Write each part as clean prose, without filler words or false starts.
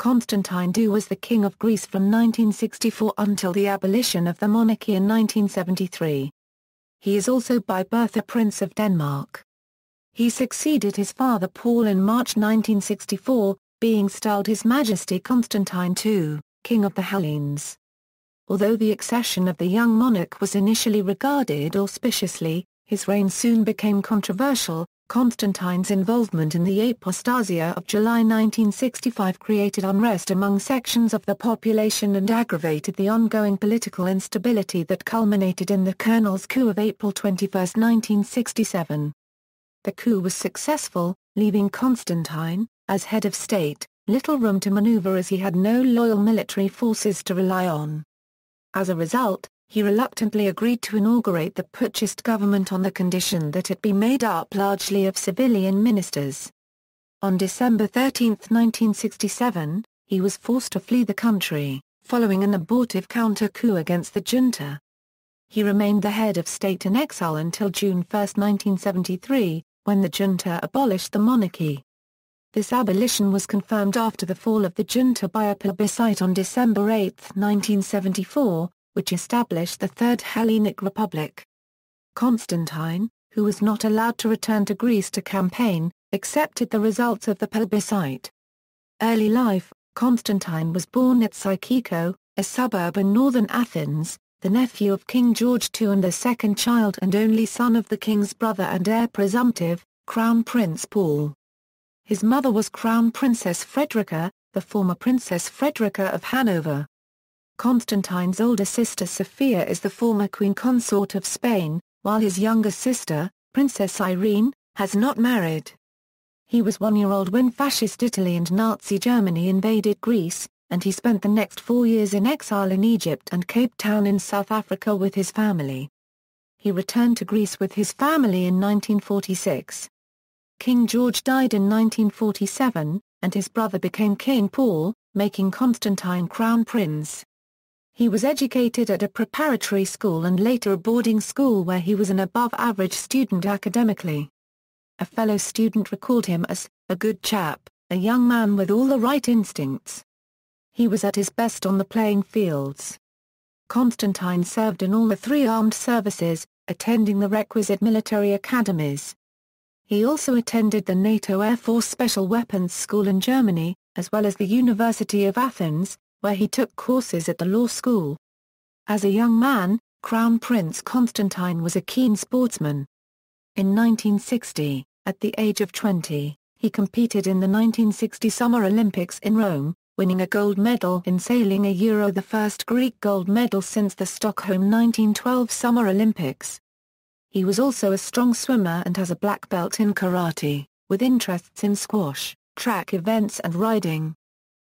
Constantine II was the king of Greece from 1964 until the abolition of the monarchy in 1973. He is also by birth a Prince of Denmark. He succeeded his father Paul in March 1964, being styled His Majesty Constantine II, King of the Hellenes. Although the accession of the young monarch was initially regarded auspiciously, his reign soon became controversial. Constantine's involvement in the Apostasia of July 1965 created unrest among sections of the population and aggravated the ongoing political instability that culminated in the Colonels Coup of April 21, 1967. The coup was successful, leaving Constantine, as head of state, little room to maneuver as he had no loyal military forces to rely on. As a result, he reluctantly agreed to inaugurate the putschist government on the condition that it be made up largely of civilian ministers. On December 13, 1967, he was forced to flee the country, following an abortive counter-coup against the junta. He remained the head of state in exile until June 1, 1973, when the junta abolished the monarchy. This abolition was confirmed after the fall of the junta by a plebiscite on December 8, 1974, which established the Third Hellenic Republic. Constantine, who was not allowed to return to Greece to campaign, accepted the results of the plebiscite. Early life: Constantine was born at Psychiko, a suburb in northern Athens, the nephew of King George II and the second child and only son of the king's brother and heir presumptive, Crown Prince Paul. His mother was Crown Princess Frederica, the former Princess Frederica of Hanover. Constantine's older sister Sophia is the former Queen Consort of Spain, while his younger sister, Princess Irene, has not married. He was 1-year-old when Fascist Italy and Nazi Germany invaded Greece, and he spent the next 4 years in exile in Egypt and Cape Town in South Africa with his family. He returned to Greece with his family in 1946. King George died in 1947, and his brother became King Paul, making Constantine Crown Prince. He was educated at a preparatory school and later a boarding school where he was an above-average student academically. A fellow student recalled him as, "a good chap, a young man with all the right instincts." He was at his best on the playing fields. Constantine served in all the 3 armed services, attending the requisite military academies. He also attended the NATO Air Force Special Weapons School in Germany, as well as the University of Athens, where he took courses at the law school. As a young man, Crown Prince Constantine was a keen sportsman. In 1960, at the age of 20, he competed in the 1960 Summer Olympics in Rome, winning a gold medal in sailing, the first Greek gold medal since the Stockholm 1912 Summer Olympics. He was also a strong swimmer and has a black belt in karate, with interests in squash, track events and riding.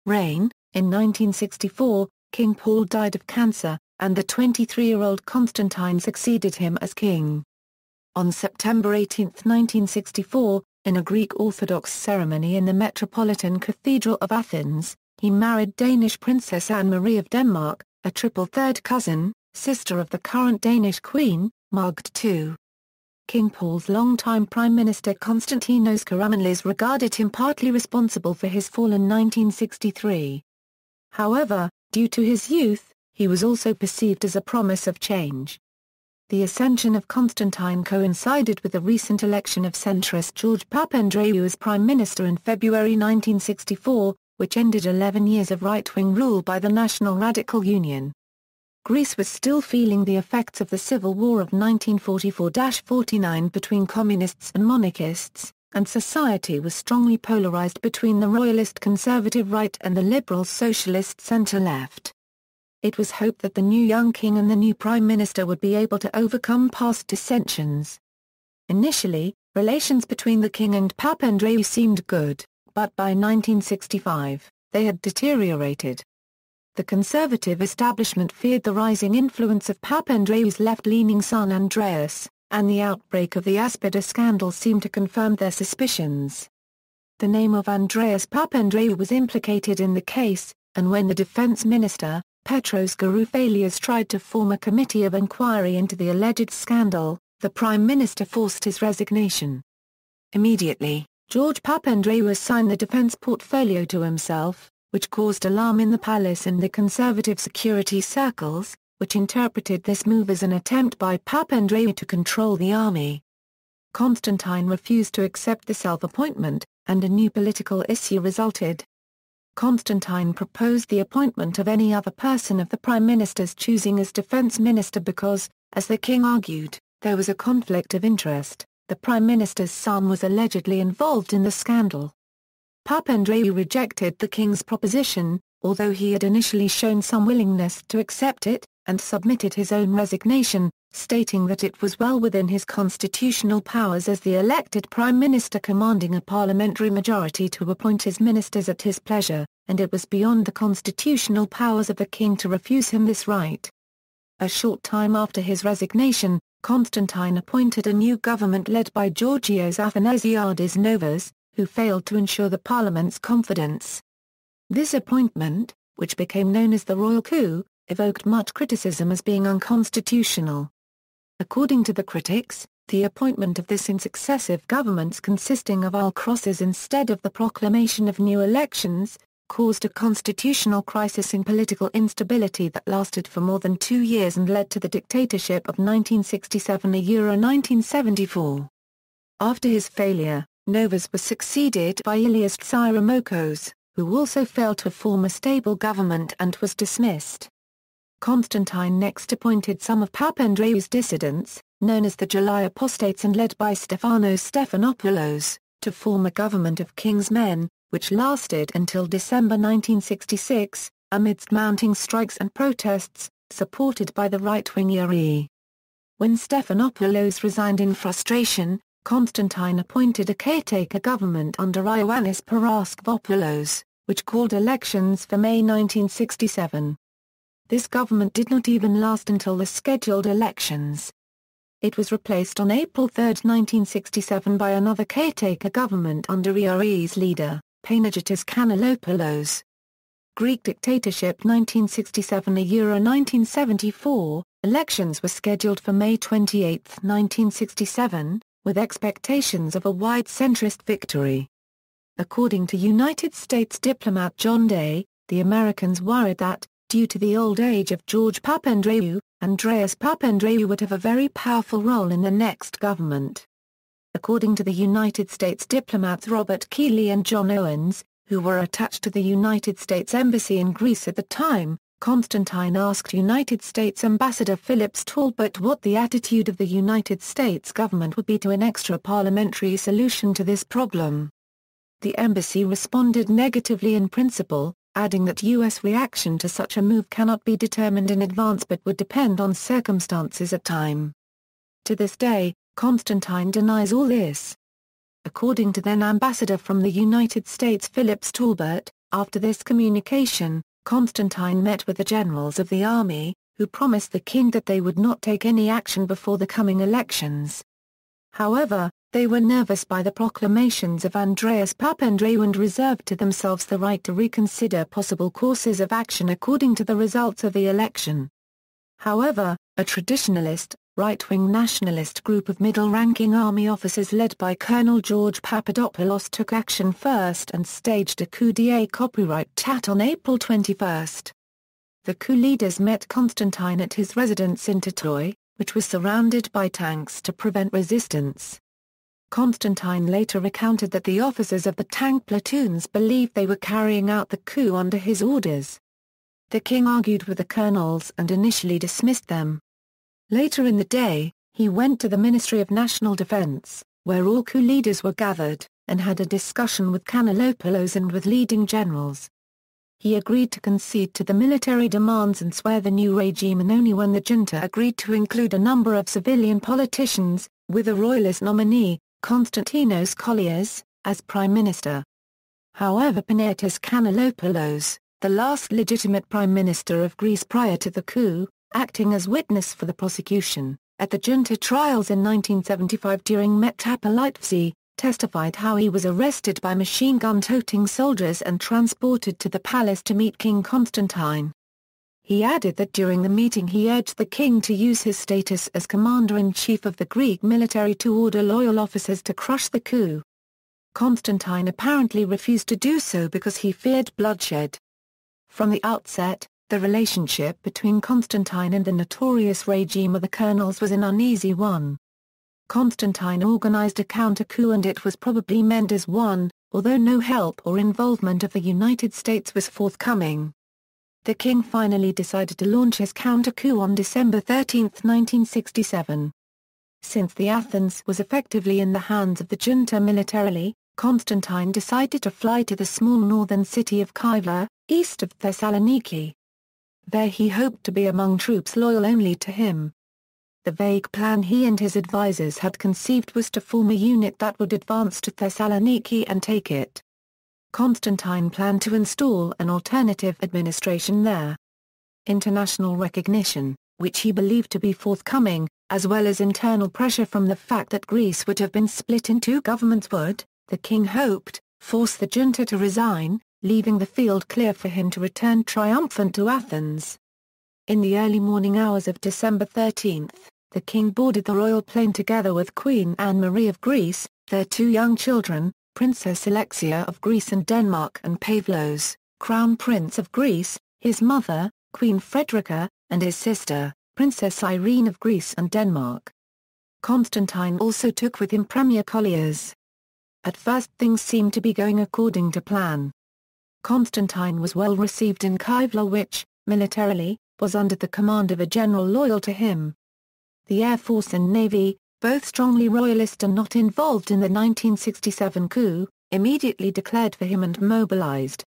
Reign: in 1964, King Paul died of cancer, and the 23-year-old Constantine succeeded him as king. On September 18, 1964, in a Greek Orthodox ceremony in the Metropolitan Cathedral of Athens, he married Danish Princess Anne-Marie of Denmark, a triple third cousin, sister of the current Danish Queen, Margrethe II. King Paul's longtime Prime Minister Konstantínos VÄ is regarded him partly responsible for his fall in 1963. However, due to his youth, he was also perceived as a promise of change. The ascension of Constantine coincided with the recent election of centrist George Papandreou as Prime Minister in February 1964, which ended 11 years of right-wing rule by the National Radical Union. Greece was still feeling the effects of the civil war of 1944-49 between communists and monarchists, and society was strongly polarized between the royalist conservative right and the liberal socialist center-left. It was hoped that the new young king and the new prime minister would be able to overcome past dissensions. Initially, relations between the king and Papandreou seemed good, but by 1965, they had deteriorated. The conservative establishment feared the rising influence of Papandreou's left-leaning son Andreas, and the outbreak of the Aspida scandal seemed to confirm their suspicions. The name of Andreas Papandreou was implicated in the case, and when the defense minister, Petros Garoufalias, tried to form a committee of inquiry into the alleged scandal, the prime minister forced his resignation. Immediately, George Papandreou assigned the defense portfolio to himself, which caused alarm in the palace and the conservative security circles, which interpreted this move as an attempt by Papandreou to control the army. Constantine refused to accept the self-appointment, and a new political issue resulted. Constantine proposed the appointment of any other person of the prime minister's choosing as defense minister because, as the king argued, there was a conflict of interest. The prime minister's son was allegedly involved in the scandal. Papandreou rejected the king's proposition, although he had initially shown some willingness to accept it, and submitted his own resignation, stating that it was well within his constitutional powers as the elected prime minister commanding a parliamentary majority to appoint his ministers at his pleasure, and it was beyond the constitutional powers of the king to refuse him this right. A short time after his resignation, Constantine appointed a new government led by Georgios Athanasiadis Novas, who failed to ensure the parliament's confidence. This appointment, which became known as the royal coup, evoked much criticism as being unconstitutional. According to the critics, the appointment of this in successive governments consisting of all-crosses instead of the proclamation of new elections, caused a constitutional crisis and political instability that lasted for more than 2 years and led to the dictatorship of 1967–1974. After his failure, Novas was succeeded by Ilias Tsairamokos, who also failed to form a stable government and was dismissed. Constantine next appointed some of Papandreou's dissidents, known as the July apostates and led by Stefanos Stephanopoulos, to form a government of king's men, which lasted until December 1966, amidst mounting strikes and protests, supported by the right-wing IRE. When Stephanopoulos resigned in frustration, Constantine appointed a caretaker government under Ioannis Paraskevopoulos, which called elections for May 1967. This government did not even last until the scheduled elections. It was replaced on April 3, 1967 by another caretaker government under IRE's leader, Panagiotis Kanellopoulos. Greek dictatorship 1967–1974, elections were scheduled for May 28, 1967, with expectations of a wide centrist victory. According to United States diplomat John Day, the Americans worried that, due to the old age of George Papandreou, Andreas Papandreou would have a very powerful role in the next government. According to the United States diplomats Robert Keeley and John Owens, who were attached to the United States Embassy in Greece at the time, Constantine asked United States Ambassador Phillips Talbot what the attitude of the United States government would be to an extra-parliamentary solution to this problem. The embassy responded negatively in principle, adding that U.S. reaction to such a move cannot be determined in advance but would depend on circumstances at time. To this day, Constantine denies all this. According to then Ambassador from the United States Phillips Talbot, after this communication, Constantine met with the generals of the army, who promised the king that they would not take any action before the coming elections. However, they were nervous by the proclamations of Andreas Papandreou and reserved to themselves the right to reconsider possible courses of action according to the results of the election. However, a traditionalist, right-wing nationalist group of middle-ranking army officers led by Colonel George Papadopoulos took action first and staged a coup d'état on April 21. The coup leaders met Constantine at his residence in Tatoi, which was surrounded by tanks to prevent resistance. Constantine later recounted that the officers of the tank platoons believed they were carrying out the coup under his orders. The king argued with the colonels and initially dismissed them. Later in the day, he went to the Ministry of National Defense, where all coup leaders were gathered, and had a discussion with Kanellopoulos and with leading generals. He agreed to concede to the military demands and swear the new regime, and only when the junta agreed to include a number of civilian politicians, with a royalist nominee, Konstantínos Colliers, as prime minister. However, Panagiotis Kanellopoulos, the last legitimate prime minister of Greece prior to the coup, acting as witness for the prosecution, at the junta trials in 1975 during Metapolitefsi, testified how he was arrested by machine gun-toting soldiers and transported to the palace to meet King Constantine. He added that during the meeting he urged the king to use his status as commander-in-chief of the Greek military to order loyal officers to crush the coup. Constantine apparently refused to do so because he feared bloodshed. From the outset, the relationship between Constantine and the notorious regime of the Colonels was an uneasy one. Constantine organized a counter-coup and it was probably meant as one, although no help or involvement of the United States was forthcoming. The king finally decided to launch his counter-coup on December 13, 1967. Since the Athens was effectively in the hands of the junta militarily, Constantine decided to fly to the small northern city of Kyvla, east of Thessaloniki. There he hoped to be among troops loyal only to him. The vague plan he and his advisers had conceived was to form a unit that would advance to Thessaloniki and take it. Constantine planned to install an alternative administration there. International recognition, which he believed to be forthcoming, as well as internal pressure from the fact that Greece would have been split in two governments would, the king hoped, force the junta to resign, leaving the field clear for him to return triumphant to Athens. In the early morning hours of December 13, the king boarded the royal plane together with Queen Anne-Marie of Greece, their two young children, Princess Alexia of Greece and Denmark, and Pavlos, Crown Prince of Greece, his mother, Queen Frederica, and his sister, Princess Irene of Greece and Denmark. Constantine also took with him Premier Colliers. At first things seemed to be going according to plan. Constantine was well received in Kyvla which, militarily, was under the command of a general loyal to him. The Air Force and Navy, both strongly royalist and not involved in the 1967 coup, immediately declared for him and mobilized.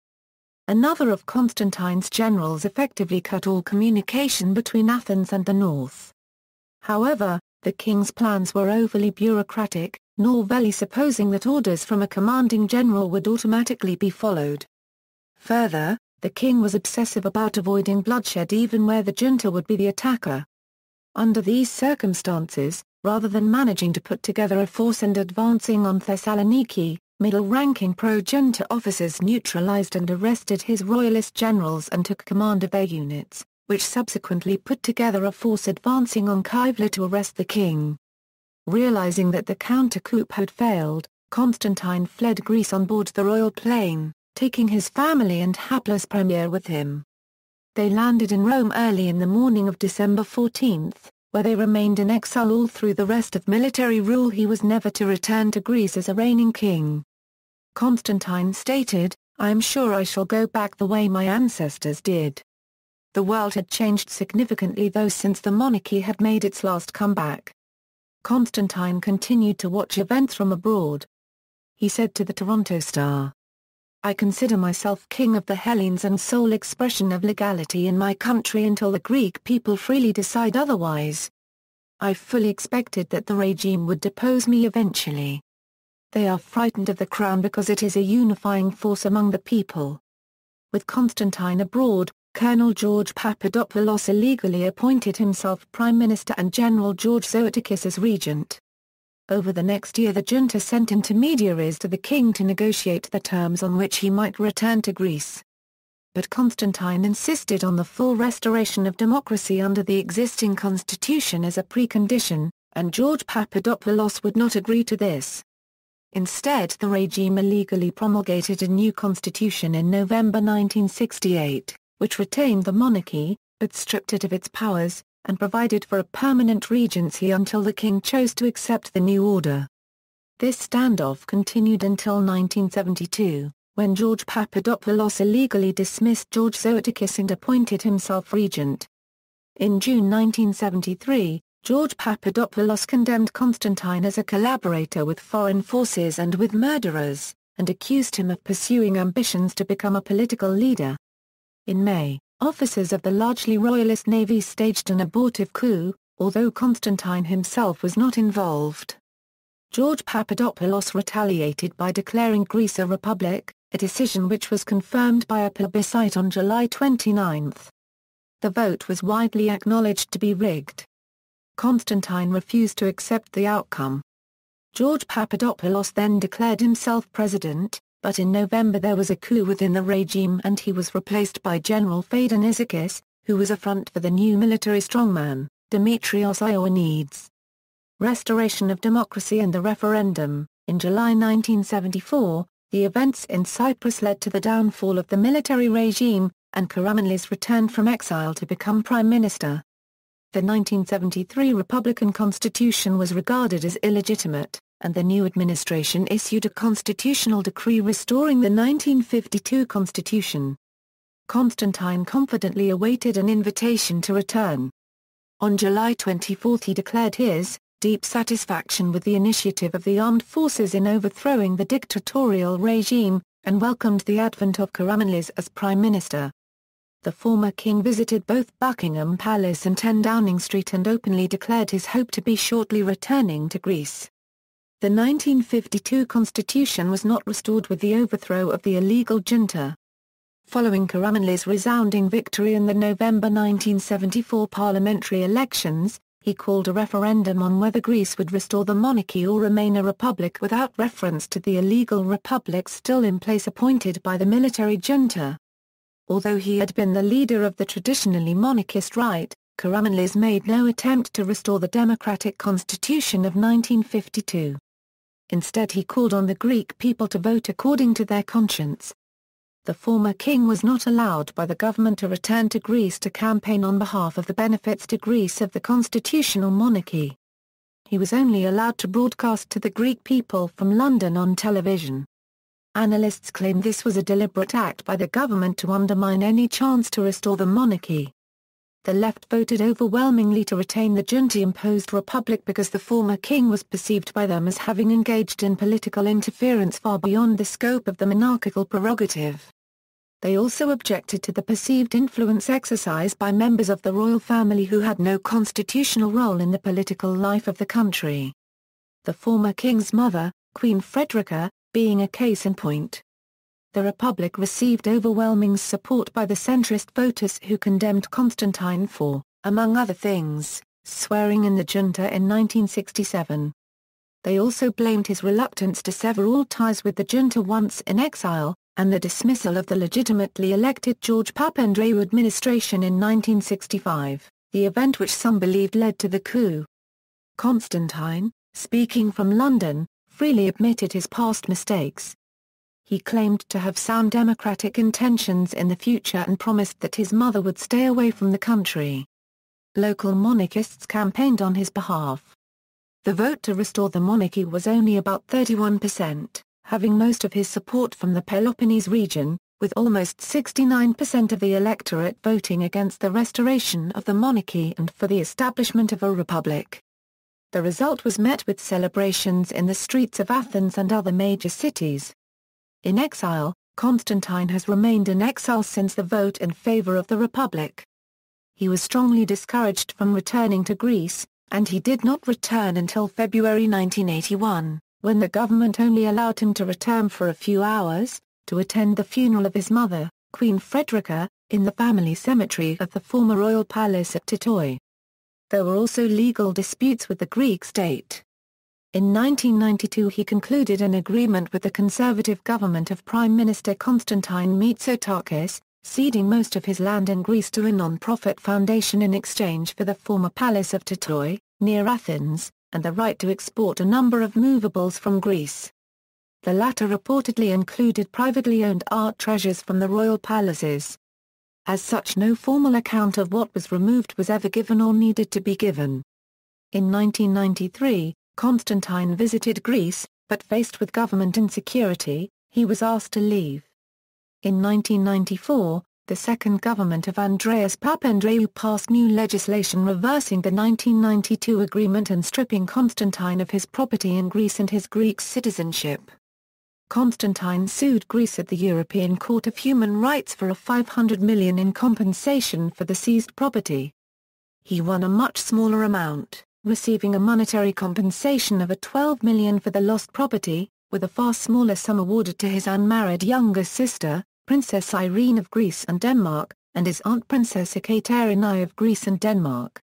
Another of Constantine's generals effectively cut all communication between Athens and the north. However, the king's plans were overly bureaucratic, Novelli supposing that orders from a commanding general would automatically be followed. Further, the king was obsessive about avoiding bloodshed even where the junta would be the attacker. Under these circumstances, rather than managing to put together a force and advancing on Thessaloniki, middle-ranking pro-junta officers neutralized and arrested his royalist generals and took command of their units, which subsequently put together a force advancing on Kyvla to arrest the king. Realizing that the counter-coup had failed, Constantine fled Greece on board the royal plane, taking his family and hapless premier with him. They landed in Rome early in the morning of December 14, where they remained in exile all through the rest of military rule. He was never to return to Greece as a reigning king. Constantine stated, "I am sure I shall go back the way my ancestors did." The world had changed significantly though since the monarchy had made its last comeback. Constantine continued to watch events from abroad. He said to the Toronto Star, "I consider myself king of the Hellenes and sole expression of legality in my country until the Greek people freely decide otherwise. I fully expected that the regime would depose me eventually. They are frightened of the crown because it is a unifying force among the people." With Constantine abroad, Colonel George Papadopoulos illegally appointed himself Prime Minister and General George Zoetikis as regent. Over the next year the junta sent intermediaries to the king to negotiate the terms on which he might return to Greece. But Constantine insisted on the full restoration of democracy under the existing constitution as a precondition, and George Papadopoulos would not agree to this. Instead the regime illegally promulgated a new constitution in November 1968, which retained the monarchy, but stripped it of its powers, and provided for a permanent regency until the king chose to accept the new order. This standoff continued until 1972, when George Papadopoulos illegally dismissed George Zoetikis and appointed himself regent. In June 1973, George Papadopoulos condemned Constantine as a collaborator with foreign forces and with murderers, and accused him of pursuing ambitions to become a political leader. In May, officers of the largely royalist navy staged an abortive coup, although Constantine himself was not involved. George Papadopoulos retaliated by declaring Greece a republic, a decision which was confirmed by a plebiscite on July 29. The vote was widely acknowledged to be rigged. Constantine refused to accept the outcome. George Papadopoulos then declared himself president, but in November there was a coup within the regime and he was replaced by General Feidanizakis, who was a front for the new military strongman, Dimitrios Ioannidis. Restoration of democracy and the referendum. In July 1974, the events in Cyprus led to the downfall of the military regime, and Karamanlis returned from exile to become prime minister. The 1973 Republican Constitution was regarded as illegitimate, and the new administration issued a constitutional decree restoring the 1952 Constitution. Constantine confidently awaited an invitation to return. On July 24 he declared his deep satisfaction with the initiative of the armed forces in overthrowing the dictatorial regime, and welcomed the advent of Karamanlis as prime minister. The former king visited both Buckingham Palace and 10 Downing Street and openly declared his hope to be shortly returning to Greece. The 1952 constitution was not restored with the overthrow of the illegal junta. Following Karamanlis' resounding victory in the November 1974 parliamentary elections, he called a referendum on whether Greece would restore the monarchy or remain a republic without reference to the illegal republic still in place appointed by the military junta. Although he had been the leader of the traditionally monarchist right, Karamanlis made no attempt to restore the democratic constitution of 1952. Instead he called on the Greek people to vote according to their conscience. The former king was not allowed by the government to return to Greece to campaign on behalf of the benefits to Greece of the constitutional monarchy. He was only allowed to broadcast to the Greek people from London on television. Analysts claim this was a deliberate act by the government to undermine any chance to restore the monarchy. The left voted overwhelmingly to retain the junta-imposed republic because the former king was perceived by them as having engaged in political interference far beyond the scope of the monarchical prerogative. They also objected to the perceived influence exercised by members of the royal family who had no constitutional role in the political life of the country. The former king's mother, Queen Frederica, being a case in point. The Republic received overwhelming support by the centrist voters who condemned Constantine for, among other things, swearing in the junta in 1967. They also blamed his reluctance to sever all ties with the junta once in exile, and the dismissal of the legitimately elected George Papandreou administration in 1965, the event which some believed led to the coup. Constantine, speaking from London, freely admitted his past mistakes. He claimed to have sound democratic intentions in the future and promised that his mother would stay away from the country. Local monarchists campaigned on his behalf. The vote to restore the monarchy was only about 31%, having most of his support from the Peloponnese region, with almost 69% of the electorate voting against the restoration of the monarchy and for the establishment of a republic. The result was met with celebrations in the streets of Athens and other major cities. In exile, Constantine has remained in exile since the vote in favor of the Republic. He was strongly discouraged from returning to Greece, and he did not return until February 1981, when the government only allowed him to return for a few hours, to attend the funeral of his mother, Queen Frederica, in the family cemetery of the former royal palace at Titoi. There were also legal disputes with the Greek state. In 1992 he concluded an agreement with the conservative government of Prime Minister Konstantin Mitsotakis, ceding most of his land in Greece to a non-profit foundation in exchange for the former palace of Titoi, near Athens, and the right to export a number of movables from Greece. The latter reportedly included privately owned art treasures from the royal palaces. As such, no formal account of what was removed was ever given or needed to be given. In 1993, Constantine visited Greece, but faced with government insecurity, he was asked to leave. In 1994, the second government of Andreas Papandreou passed new legislation reversing the 1992 agreement and stripping Constantine of his property in Greece and his Greek citizenship. Constantine sued Greece at the European Court of Human Rights for $500 million in compensation for the seized property. He won a much smaller amount, receiving a monetary compensation of $12 million for the lost property, with a far smaller sum awarded to his unmarried younger sister, Princess Irene of Greece and Denmark, and his aunt Princess Ekaterina of Greece and Denmark.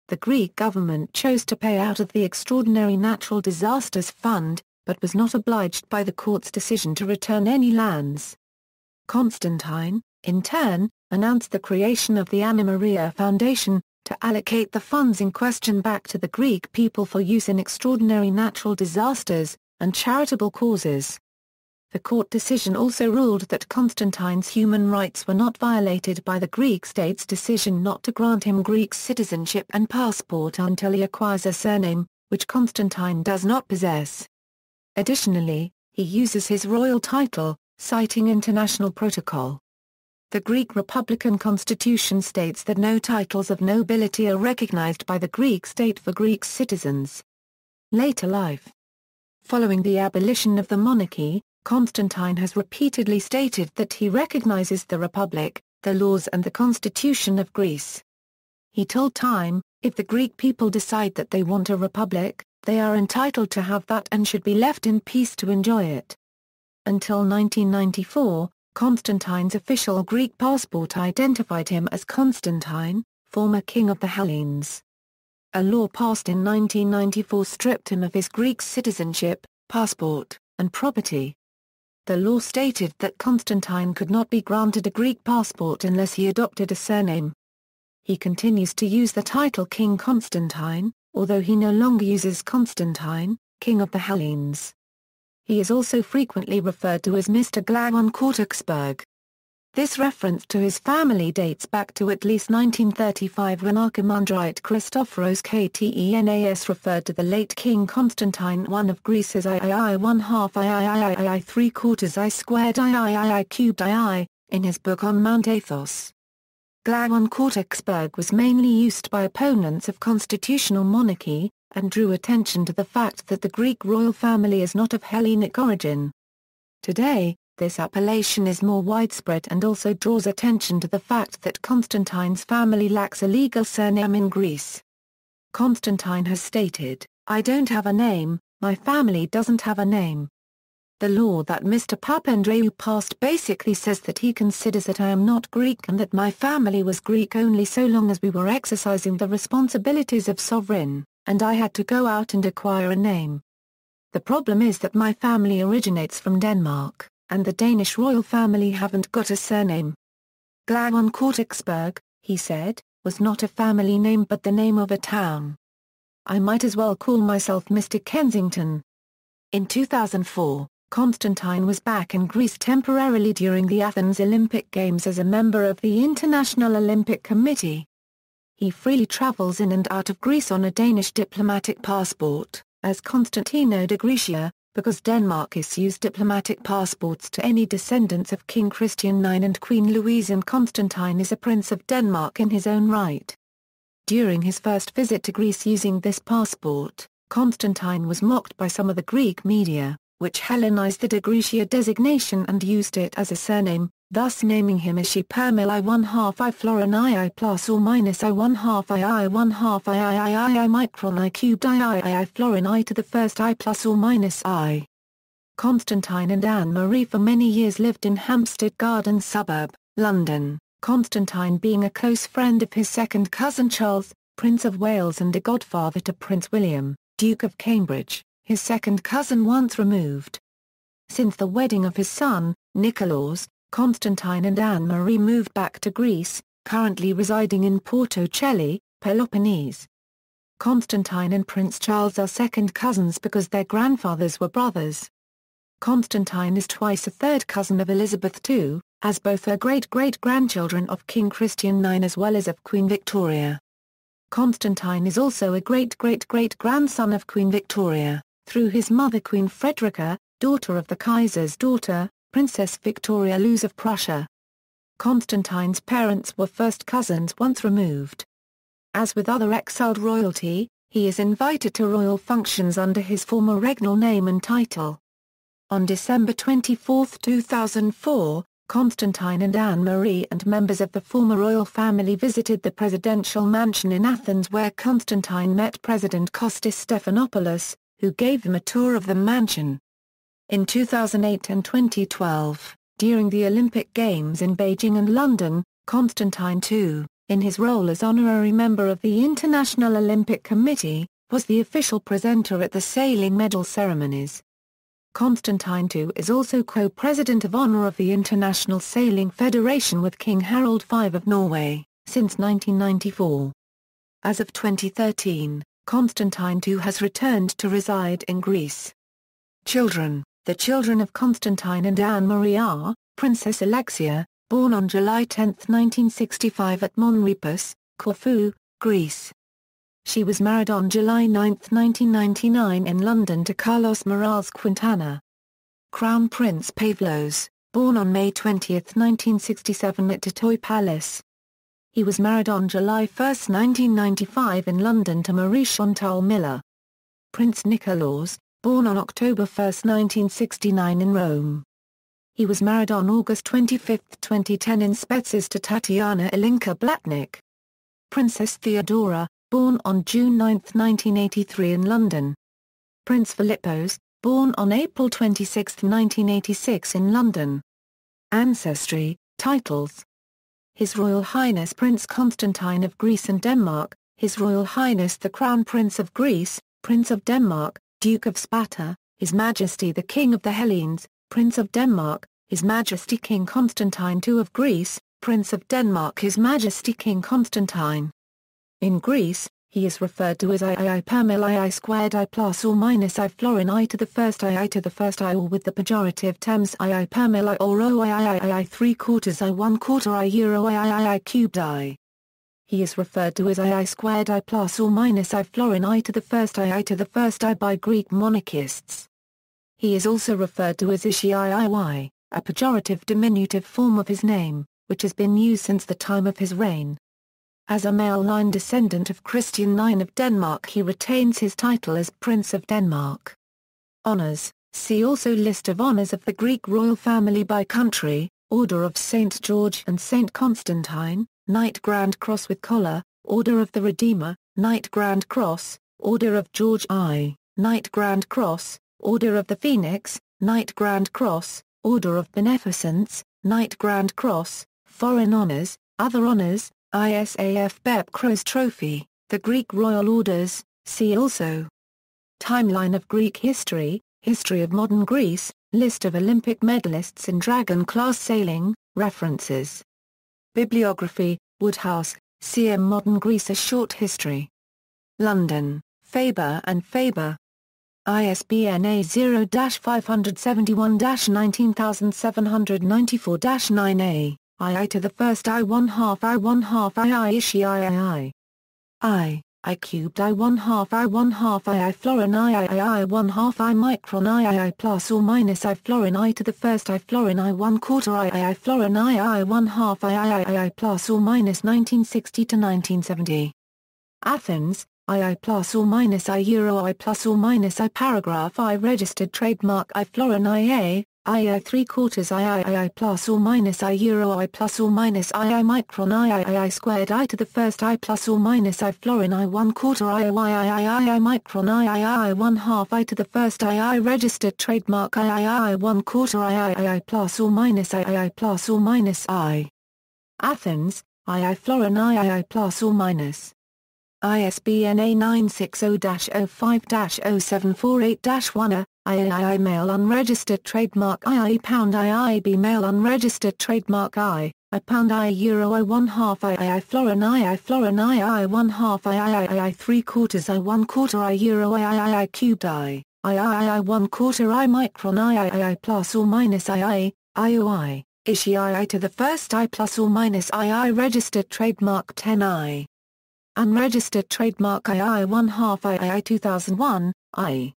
The Greek government chose to pay out of the Extraordinary Natural Disasters Fund, but was not obliged by the court's decision to return any lands. Constantine, in turn, announced the creation of the Anna Maria Foundation, to allocate the funds in question back to the Greek people for use in extraordinary natural disasters and charitable causes. The court decision also ruled that Constantine's human rights were not violated by the Greek state's decision not to grant him Greek citizenship and passport until he acquires a surname, which Constantine does not possess. Additionally, he uses his royal title, citing international protocol. The Greek Republican Constitution states that no titles of nobility are recognized by the Greek state for Greek citizens. Later life. Following the abolition of the monarchy, Constantine has repeatedly stated that he recognizes the Republic, the laws and the Constitution of Greece. He told Time, "If the Greek people decide that they want a republic, they are entitled to have that and should be left in peace to enjoy it." Until 1994, Constantine's official Greek passport identified him as Constantine, former king of the Hellenes. A law passed in 1994 stripped him of his Greek citizenship, passport, and property. The law stated that Constantine could not be granted a Greek passport unless he adopted a surname. He continues to use the title King Constantine, although he no longer uses Constantine, King of the Hellenes. He is also frequently referred to as Mr. Glangon. This reference to his family dates back to at least 1935 when Archimandrite Christophoros Ktenas referred to the late King Constantine I of Greece as III 1/2 III 3/4 I squared III cubed II, in his book on Mount Athos. Glangon was mainly used by opponents of constitutional monarchy, and drew attention to the fact that the Greek royal family is not of Hellenic origin. Today, this appellation is more widespread and also draws attention to the fact that Constantine's family lacks a legal surname in Greece. Constantine has stated, "I don't have a name, my family doesn't have a name." The law that Mr. Papandreou passed basically says that he considers that I am not Greek and that my family was Greek only so long as we were exercising the responsibilities of sovereign, and I had to go out and acquire a name. The problem is that my family originates from Denmark, and the Danish royal family haven't got a surname. Glangon, he said, was not a family name but the name of a town. I might as well call myself Mr. Kensington. In 2004, Constantine was back in Greece temporarily during the Athens Olympic Games as a member of the International Olympic Committee. He freely travels in and out of Greece on a Danish diplomatic passport, as Constantino de Grecia, because Denmark issues diplomatic passports to any descendants of King Christian IX and Queen Louise, and Constantine is a prince of Denmark in his own right. During his first visit to Greece using this passport, Constantine was mocked by some of the Greek media, which Hellenized the de Grecia designation and used it as a surname, thus naming him as Permil I 1/2 I Florin II plus or minus I 1/2 I 1/2 I micron I cubed I Florin I to the first I plus or minus I. Constantine and Anne-Marie for many years lived in Hampstead Garden suburb, London, Constantine being a close friend of his second cousin Charles, Prince of Wales and a godfather to Prince William, Duke of Cambridge, his second cousin once removed. Since the wedding of his son, Nikolaos, Constantine and Anne-Marie moved back to Greece, currently residing in Porto Celli, Peloponnese. Constantine and Prince Charles are second cousins because their grandfathers were brothers. Constantine is twice a third cousin of Elizabeth II, as both are great-great-grandchildren of King Christian IX as well as of Queen Victoria. Constantine is also a great-great-great-grandson of Queen Victoria, through his mother Queen Frederica, daughter of the Kaiser's daughter, Princess Victoria Luz of Prussia. Constantine's parents were first cousins once removed. As with other exiled royalty, he is invited to royal functions under his former regnal name and title. On December 24, 2004, Constantine and Anne-Marie and members of the former royal family visited the presidential mansion in Athens where Constantine met President Kostas Stephanopoulos, who gave them a tour of the mansion. In 2008 and 2012, during the Olympic Games in Beijing and London, Constantine II, in his role as honorary member of the International Olympic Committee, was the official presenter at the sailing medal ceremonies. Constantine II is also co-president of honor of the International Sailing Federation with King Harald V of Norway, since 1994. As of 2013, Constantine II has returned to reside in Greece. Children. The children of Constantine and Anne-Marie are, Princess Alexia, born on July 10, 1965 at Monrepos, Corfu, Greece. She was married on July 9, 1999 in London to Carlos Morales Quintana. Crown Prince Pavlos, born on May 20, 1967 at Titoy Palace. He was married on July 1, 1995 in London to Marie Chantal Miller. Prince Nikolaos, born on October 1, 1969 in Rome. He was married on August 25, 2010 in Spetses to Tatiana Ilinka Blatnik. Princess Theodora, born on June 9, 1983 in London. Prince Philippos, born on April 26, 1986 in London. Ancestry, titles. His Royal Highness Prince Constantine of Greece and Denmark, His Royal Highness the Crown Prince of Greece, Prince of Denmark, Duke of Sparta, His Majesty the King of the Hellenes, Prince of Denmark, His Majesty King Constantine II of Greece, Prince of Denmark His Majesty King Constantine. In Greece, he is referred to as II Permil II squared I plus or minus I florin I to the first I to the first I, or with the pejorative terms II Permil I or I 3/4 I 1/4 I euro I cubed I. He is referred to as II squared I plus or minus I florin I to the first I by Greek monarchists. He is also referred to as Ishi Iiy, a pejorative diminutive form of his name, which has been used since the time of his reign. As a male line descendant of Christian IX of Denmark, he retains his title as Prince of Denmark. Honours: see also List of honours of the Greek royal family by country, Order of St. George and St. Constantine, Knight Grand Cross with Collar, Order of the Redeemer, Knight Grand Cross, Order of George I, Knight Grand Cross, Order of the Phoenix, Knight Grand Cross, Order of Beneficence, Knight Grand Cross, Foreign Honours, Other Honours, ISAF Bep Cross Trophy, the Greek Royal Orders, see also. Timeline of Greek history, History of Modern Greece, List of Olympic medalists in Dragon-class sailing, references. Bibliography, Woodhouse, C.M. Modern Greece A Short History. London, Faber and Faber. ISBN A0-571-19794-9A, II to the first I 1/2 I 1/2 II Ishi III. I cubed I 1/2 I 1/2 II florin I 1/2 I micron II plus or minus I florin I to the first I florin I 1/4 II florin I 1/2 II plus or minus 1960 to 1970. Athens, II plus or minus I euro I plus or minus I paragraph I registered trademark I florin II 3/4 II plus or minus I euro I plus or minus II micron II squared I to the first I plus or minus I florin I 1/4 II micron II 1/2 I to the first II registered trademark II 1/4 II plus or minus II plus or minus I. Athens, II florin II plus or minus. ISBN A960-05-0748-1 III male unregistered trademark II pound IIB male unregistered trademark I pound I euro I 1/2 II florin I 1/2 II 3/4 I 1/4 I euro I cubed I 1/4 I micron II plus or minus IOI, Ishi II to the first I plus or minus II registered trademark 10 I. Unregistered trademark II 1/2 II 2001, II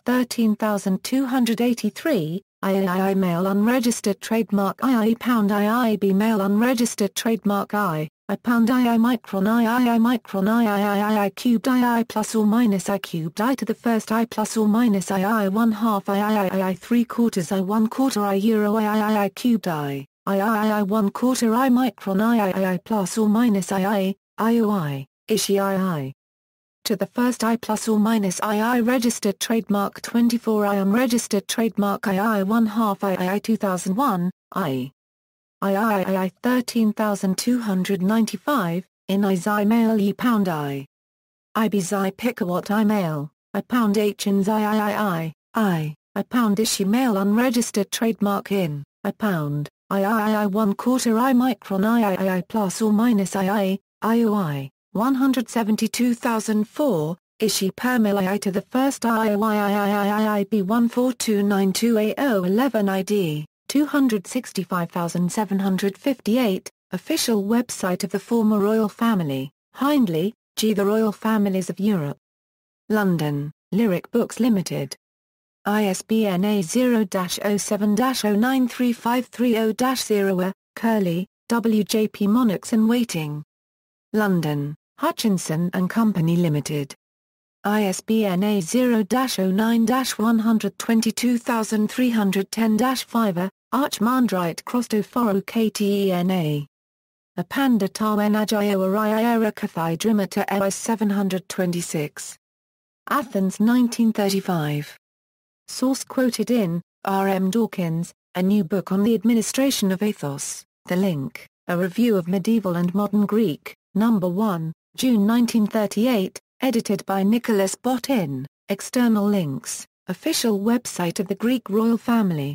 13283, III male unregistered trademark II pound IIB male unregistered trademark I pound II micron II cubed II plus or minus I cubed I to the first I plus or minus II 1/2 II 3/4 I 1/4 I euro I cubed I 1/4 I micron II plus or minus IOI, Ishi II. To the first I plus or minus II registered trademark 24 I unregistered trademark II 1/2 II 2001, I 13295, in I xi male E pound I b xi picawatt I male, I pound H in xi I pound Ishi male unregistered trademark in, I pound, I 1/4 I micron II plus or minus IOI, 172,004, Ishi Permilai to the first IOIIIIIB 14292A011 ID, 265,758, official website of the former royal family, Hindley, G. The Royal Families of Europe. London, Lyric Books Limited. ISBN A0-07-093530-0, Curley, W. J. P. Monarchs in Waiting. London, Hutchinson and Company Limited. ISBN A0-09-122310-5, Archmandrite Christophorou Ktena. Apanda Tawenagio Ariara Kathai Drimata Eris 726. Athens 1935. Source quoted in, R. M. Dawkins, A New Book on the Administration of Athos, The Link, A Review of Medieval and Modern Greek, No. 1, June 1938, edited by Nicholas Bottin. External links, official website of the Greek royal family.